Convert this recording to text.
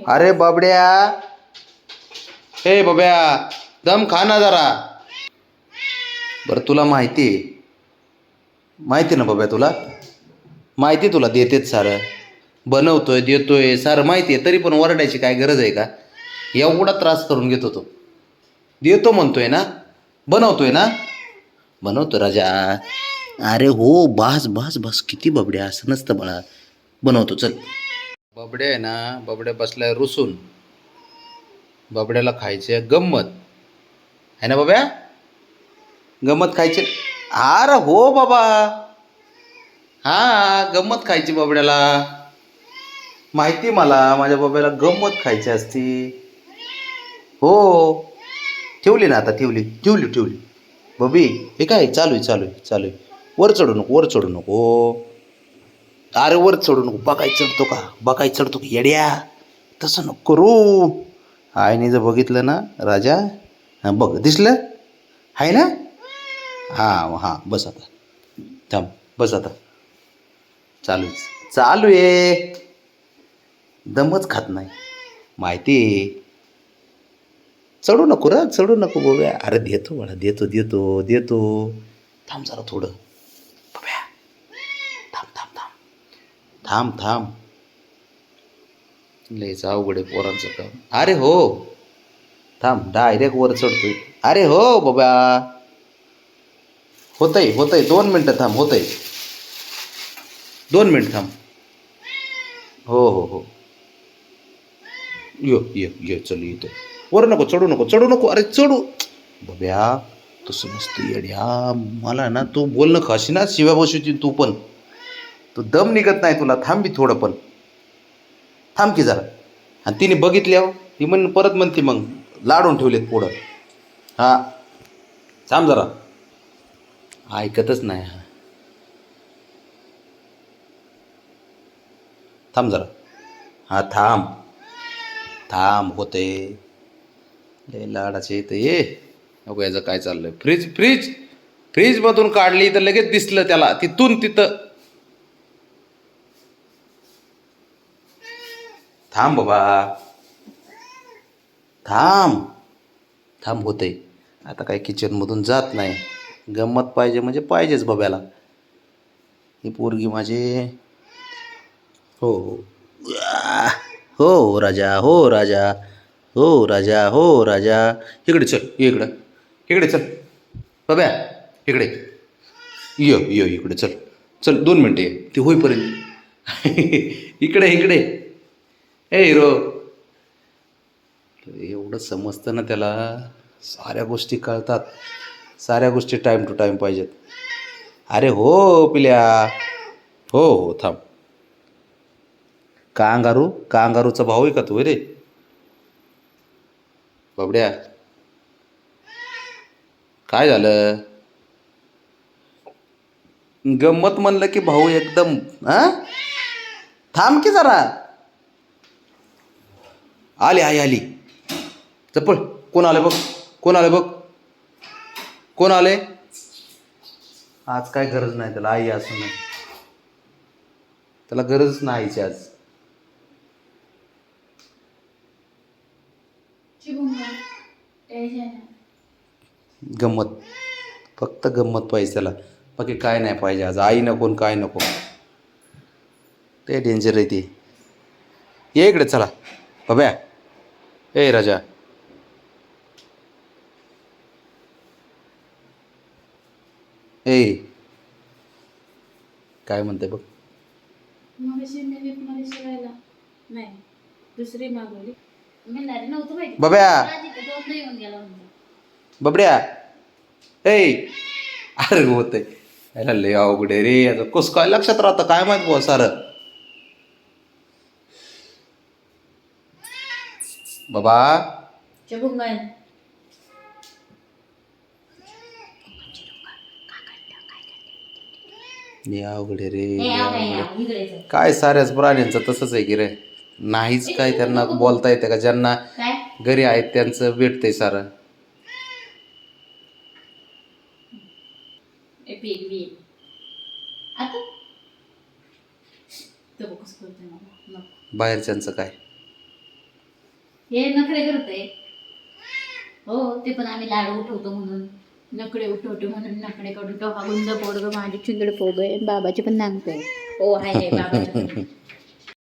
अरे बाबड्या, हे बाब्या, दम खा ना जरा. बरं तुला माहिती ना बाब्या, तुला माहिती, तुला देतेच सारं बनवतोय देतोय सारं माहिती आहे, तरी पण ओरडायची काय गरज आहे का? एवढा त्रास करून घेतो तो. देतो म्हणतोय ना, बनवतोय ना, बनवतो राजा. अरे हो, बस बस बस, किती बबड्या, असं नसतं बाळा, बनवतो चल. बबड्या आहे ना, बबड्या बसलाय रुसून. बबड्याला खायचे गंमत आहे ना बाब्या, गंमत खायचे. अरे हो बाबा, हा गंमत खायची बबड्याला. माहिती मला, माझ्या बाब्याला गंमत खायची असती. हो, ठेवली ना आता, ठेवली बबी. हे काय चालू आहे. वर चढू नको. अरे वर चढू नको, बकाय चढतो का येड्या? तसं नको करू. आईने जर बघितलं ना राजा, हां बघ दिसलं आहे ना. हां बस आता, थांब बस आता. चालू आहे. दमच खात नाही, माहिती आहे. चढू नको बाब्या. अरे देतो बाळा, देतो. थांब जरा थोडं बाब्या, थांब. लयच अवघड आहे पोरांचं काम. अरे हो, थांब, डायरेक्ट वर चढतोय. अरे हो बाबा, होतंय 2 मिनटं थांब, होतंय 2 मिनिट थांब. हो. ये चल इथं. वर नको, चढू नको. अरे चढू बाब्या, तसं नसतं येड्या. मला ना तू बोलणं खाशी ना, शिव्या बसवती तू पण. तू दम निघत नाही तुला. थांबी थोडं पण, थांब की जरा. आणि तिने बघितल्यावर ती परत म्हणते मग लाडून ठेवलेत पुढं. हा थांब जरा, ऐकतच नाही. हा थांब जरा. हा थांब होते. लय लाडाचे येतं ये. नको याचं काय चाललंय. फ्रीज मधून काढली तर लगेच दिसलं त्याला, तिथून तिथं. थांब बाबा, थांब होतंय. आता काय किचनमधून जात नाही. गंमत पाहिजे म्हणजे पाहिजेच बाब्याला. ही पोरगी माझी. हो राजा. इकडे चल, इकडे चल बाब्या, इकडे ये इकडे चल 2 मिनटं ये, ते होईपर्यंत. इकडे ए हिरो. एवढं समजतं ना त्याला, साऱ्या गोष्टी कळतात, साऱ्या गोष्टी टाईम टू टाईम पाहिजेत. अरे हो पिल्या, हो थांब. कांगारूचा भाऊ आहे का तू रे बाबड्या? काय झालं? गंमत म्हणलं की भाऊ एकदम. थांब की जरा. आली चप्पल. कोण आलं बघ. कोण आले? आज काय गरज नाही त्याला, आई असं नाही, त्याला गरजच नाही आईची आज. गंमत, फक्त गंमत पाहिजे त्याला, बाकी काय नाही पाहिजे आज. आई नको काय नको, ते डेंजर आहे ते. ये इकडे चला बाब्या. ए राजा, ए काय म्हणते बघ. बबड्या ए, अरे होतंय. याला लय अवघड आहे रे, आता कसं काय लक्षात राहतं काय माहित बुवा सारं. बाबा लय अवघड आहे रे, काय साऱ्याच प्राण्यांचं तसंच आहे की रे. नाहीच काय त्यांना बोलता येते का? ज्यांना घरी आहेत त्यांचं भेटतंय सारं. बाहेरच्यांचं काय हे नखरे करते. हो ते पण आम्ही लाडू उठवतो म्हणून, नकडे उठवतो म्हणून नकडे काढतो. हा गुंज पोरग माझे चिंगड पोरग आहे. बाबाचे पण नांगतोय. हो आहे बाबाचे पण.